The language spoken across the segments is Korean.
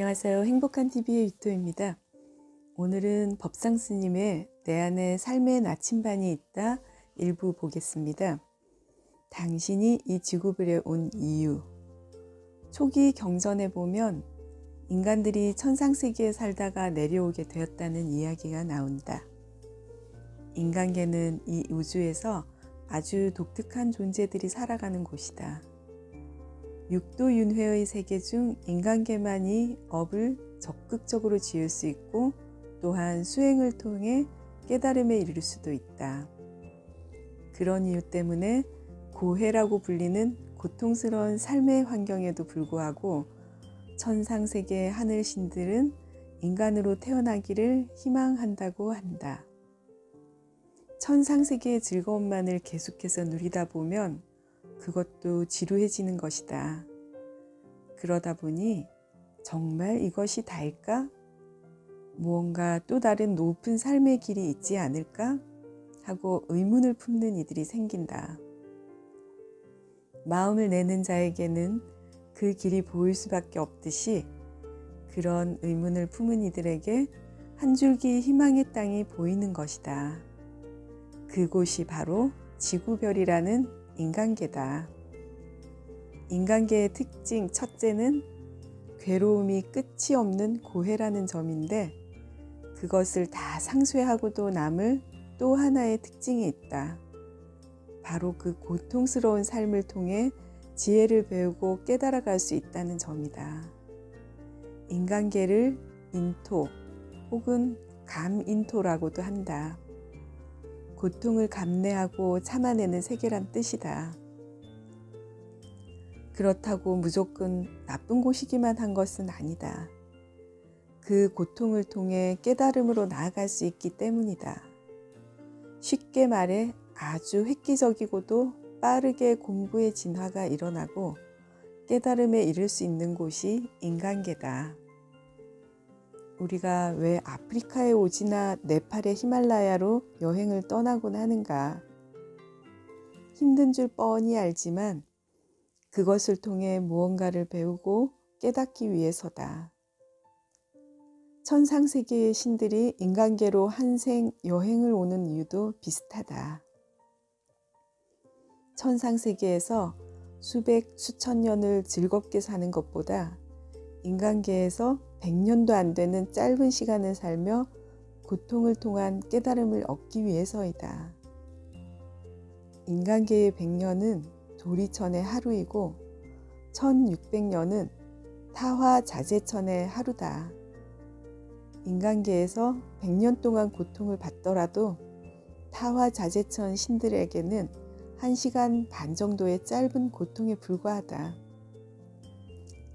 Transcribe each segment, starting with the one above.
안녕하세요. 행복한 TV의 유토입니다. 오늘은 법상 스님의 내 안에 삶의 나침반이 있다 일부 보겠습니다. 당신이 이 지구별에 온 이유. 초기 경전에 보면 인간들이 천상세계에 살다가 내려오게 되었다는 이야기가 나온다. 인간계는 이 우주에서 아주 독특한 존재들이 살아가는 곳이다. 육도윤회의 세계 중 인간계만이 업을 적극적으로 지을 수 있고 또한 수행을 통해 깨달음에 이를 수도 있다. 그런 이유 때문에 고해라고 불리는 고통스러운 삶의 환경에도 불구하고 천상세계의 하늘신들은 인간으로 태어나기를 희망한다고 한다. 천상세계의 즐거움만을 계속해서 누리다 보면 그것도 지루해지는 것이다. 그러다 보니 정말 이것이 다일까? 무언가 또 다른 높은 삶의 길이 있지 않을까? 하고 의문을 품는 이들이 생긴다. 마음을 내는 자에게는 그 길이 보일 수밖에 없듯이 그런 의문을 품은 이들에게 한 줄기 희망의 땅이 보이는 것이다. 그곳이 바로 지구별이라는 인간계다. 인간계의 특징 첫째는 괴로움이 끝이 없는 고해라는 점인데 그것을 다 상쇄하고도 남을 또 하나의 특징이 있다. 바로 그 고통스러운 삶을 통해 지혜를 배우고 깨달아갈 수 있다는 점이다. 인간계를 인토 혹은 감인토라고도 한다. 고통을 감내하고 참아내는 세계란 뜻이다. 그렇다고 무조건 나쁜 곳이기만 한 것은 아니다. 그 고통을 통해 깨달음으로 나아갈 수 있기 때문이다. 쉽게 말해 아주 획기적이고도 빠르게 공부의 진화가 일어나고 깨달음에 이를 수 있는 곳이 인간계다. 우리가 왜 아프리카의 오지나 네팔의 히말라야로 여행을 떠나곤 하는가? 힘든 줄 뻔히 알지만 그것을 통해 무언가를 배우고 깨닫기 위해서다. 천상세계의 신들이 인간계로 한생 여행을 오는 이유도 비슷하다. 천상세계에서 수백, 수천 년을 즐겁게 사는 것보다 인간계에서 100년도 안 되는 짧은 시간을 살며 고통을 통한 깨달음을 얻기 위해서이다. 인간계의 100년은 도리천의 하루이고 1600년은 타화자재천의 하루다. 인간계에서 100년 동안 고통을 받더라도 타화자재천 신들에게는 1시간 반 정도의 짧은 고통에 불과하다.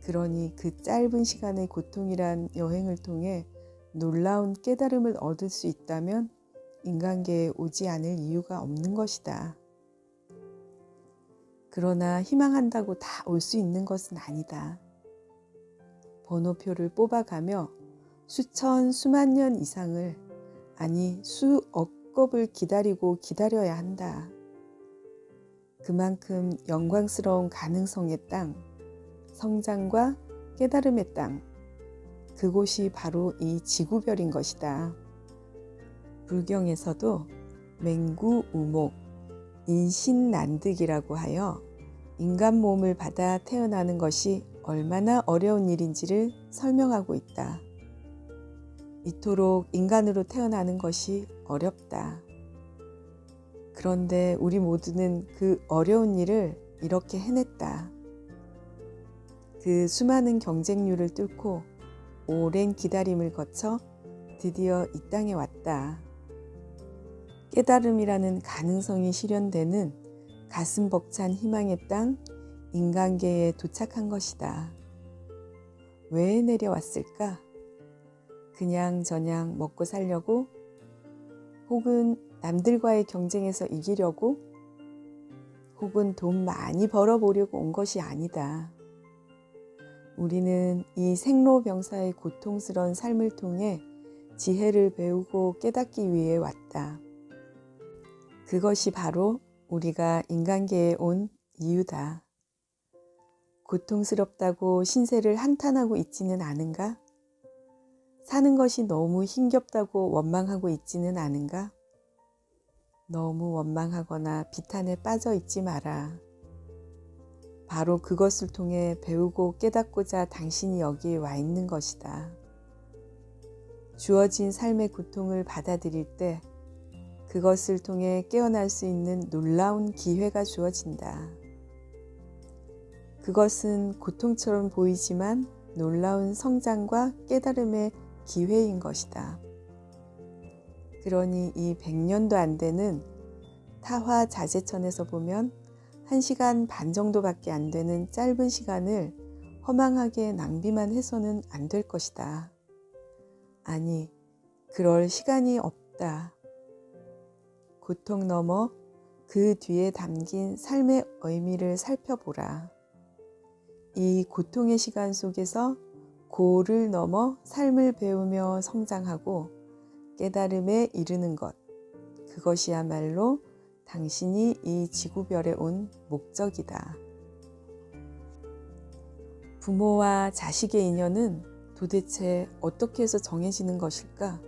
그러니 그 짧은 시간의 고통이란 여행을 통해 놀라운 깨달음을 얻을 수 있다면 인간계에 오지 않을 이유가 없는 것이다. 그러나 희망한다고 다 올 수 있는 것은 아니다. 번호표를 뽑아가며 수천, 수만 년 이상을 아니 수억 겁을 기다려야 한다. 그만큼 영광스러운 가능성의 땅, 성장과 깨달음의 땅, 그곳이 바로 이 지구별인 것이다. 불경에서도 맹구우목, 인신난득이라고 하여 인간 몸을 받아 태어나는 것이 얼마나 어려운 일인지를 설명하고 있다. 이토록 인간으로 태어나는 것이 어렵다. 그런데 우리 모두는 그 어려운 일을 이렇게 해냈다. 그 수많은 경쟁률을 뚫고 오랜 기다림을 거쳐 드디어 이 땅에 왔다. 깨달음이라는 가능성이 실현되는 가슴 벅찬 희망의 땅, 인간계에 도착한 것이다. 왜 내려왔을까? 그냥저냥 먹고 살려고? 혹은 남들과의 경쟁에서 이기려고? 혹은 돈 많이 벌어보려고 온 것이 아니다. 우리는 이 생로병사의 고통스러운 삶을 통해 지혜를 배우고 깨닫기 위해 왔다. 그것이 바로 우리가 인간계에 온 이유다. 고통스럽다고 신세를 한탄하고 있지는 않은가? 사는 것이 너무 힘겹다고 원망하고 있지는 않은가? 너무 원망하거나 비탄에 빠져 있지 마라. 바로 그것을 통해 배우고 깨닫고자 당신이 여기에 와 있는 것이다. 주어진 삶의 고통을 받아들일 때 그것을 통해 깨어날 수 있는 놀라운 기회가 주어진다. 그것은 고통처럼 보이지만 놀라운 성장과 깨달음의 기회인 것이다. 그러니 이 100년도 안 되는 타화 자제천에서 보면 1시간 반 정도밖에 안 되는 짧은 시간을 허망하게 낭비만 해서는 안 될 것이다. 아니, 그럴 시간이 없다. 고통 넘어 그 뒤에 담긴 삶의 의미를 살펴보라. 이 고통의 시간 속에서 고를 넘어 삶을 배우며 성장하고 깨달음에 이르는 것, 그것이야말로 당신이 이 지구별에 온 목적이다. 부모와 자식의 인연은 도대체 어떻게 해서 정해지는 것일까?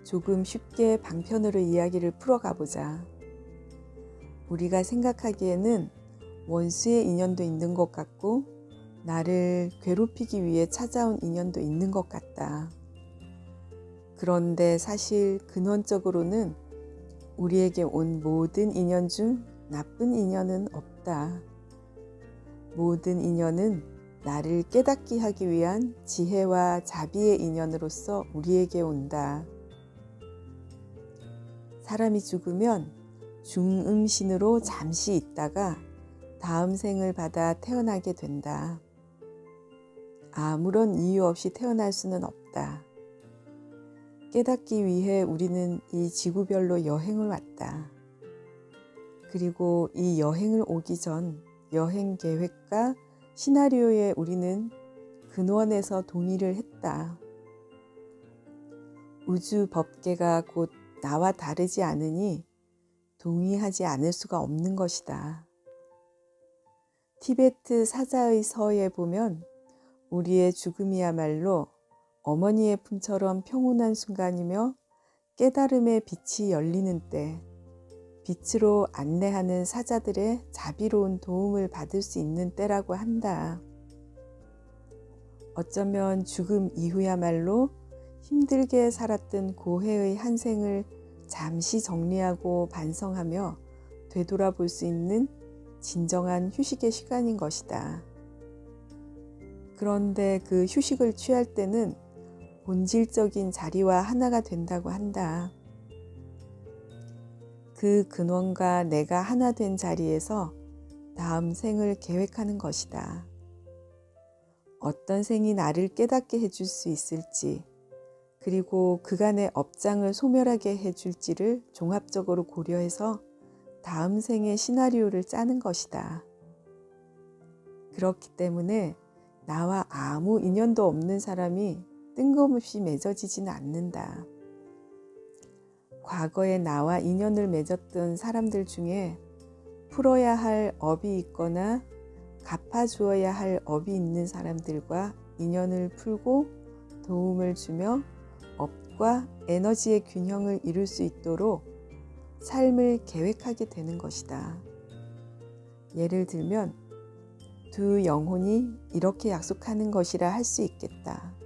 조금 쉽게 방편으로 이야기를 풀어가 보자. 우리가 생각하기에는 원수의 인연도 있는 것 같고 나를 괴롭히기 위해 찾아온 인연도 있는 것 같다. 그런데 사실 근원적으로는 우리에게 온 모든 인연 중 나쁜 인연은 없다. 모든 인연은 나를 깨닫게 하기 위한 지혜와 자비의 인연으로서 우리에게 온다. 사람이 죽으면 중음신으로 잠시 있다가 다음 생을 받아 태어나게 된다. 아무런 이유 없이 태어날 수는 없다. 깨닫기 위해 우리는 이 지구별로 여행을 왔다. 그리고 이 여행을 오기 전 여행 계획과 시나리오에 우리는 근원에서 동의를 했다. 우주 법계가 곧 나와 다르지 않으니 동의하지 않을 수가 없는 것이다. 티베트 사자의 서에 보면 우리의 죽음이야말로 어머니의 품처럼 평온한 순간이며 깨달음의 빛이 열리는 때, 빛으로 안내하는 사자들의 자비로운 도움을 받을 수 있는 때라고 한다. 어쩌면 죽음 이후야말로 힘들게 살았던 고해의 한 생을 잠시 정리하고 반성하며 되돌아볼 수 있는 진정한 휴식의 시간인 것이다. 그런데 그 휴식을 취할 때는 본질적인 자리와 하나가 된다고 한다. 그 근원과 내가 하나 된 자리에서 다음 생을 계획하는 것이다. 어떤 생이 나를 깨닫게 해줄 수 있을지, 그리고 그간의 업장을 소멸하게 해줄지를 종합적으로 고려해서 다음 생의 시나리오를 짜는 것이다. 그렇기 때문에 나와 아무 인연도 없는 사람이 뜬금없이 맺어지지는 않는다. 과거에 나와 인연을 맺었던 사람들 중에 풀어야 할 업이 있거나 갚아주어야 할 업이 있는 사람들과 인연을 풀고 도움을 주며 업과 에너지의 균형을 이룰 수 있도록 삶을 계획하게 되는 것이다. 예를 들면 두 영혼이 이렇게 약속하는 것이라 할 수 있겠다.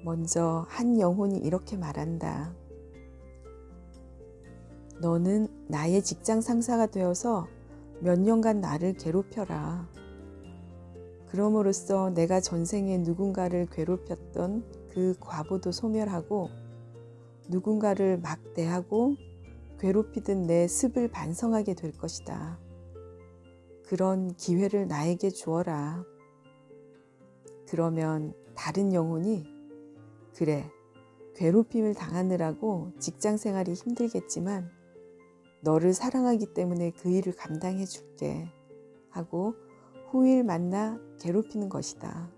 먼저 한 영혼이 이렇게 말한다. 너는 나의 직장 상사가 되어서 몇 년간 나를 괴롭혀라. 그럼으로써 내가 전생에 누군가를 괴롭혔던 그 과보도 소멸하고 누군가를 막대하고 괴롭히던 내 습을 반성하게 될 것이다. 그런 기회를 나에게 주어라. 그러면 다른 영혼이 그래, 괴롭힘을 당하느라고 직장 생활이 힘들겠지만 너를 사랑하기 때문에 그 일을 감당해 줄게 하고 후일 만나 괴롭히는 것이다.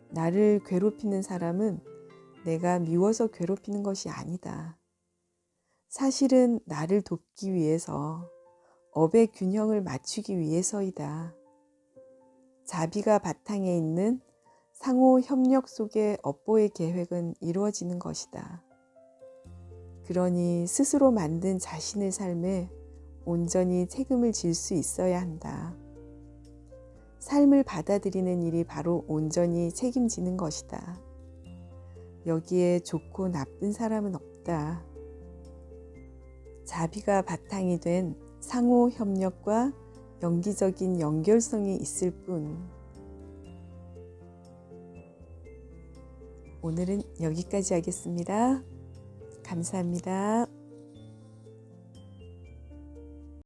나를 괴롭히는 사람은 내가 미워서 괴롭히는 것이 아니다. 사실은 나를 돕기 위해서, 업의 균형을 맞추기 위해서이다. 자비가 바탕에 있는 상호 협력 속에 업보의 계획은 이루어지는 것이다. 그러니 스스로 만든 자신의 삶에 온전히 책임을 질 수 있어야 한다. 삶을 받아들이는 일이 바로 온전히 책임지는 것이다. 여기에 좋고 나쁜 사람은 없다. 자비가 바탕이 된 상호 협력과 연기적인 연결성이 있을 뿐. 오늘은 여기까지 하겠습니다. 감사합니다.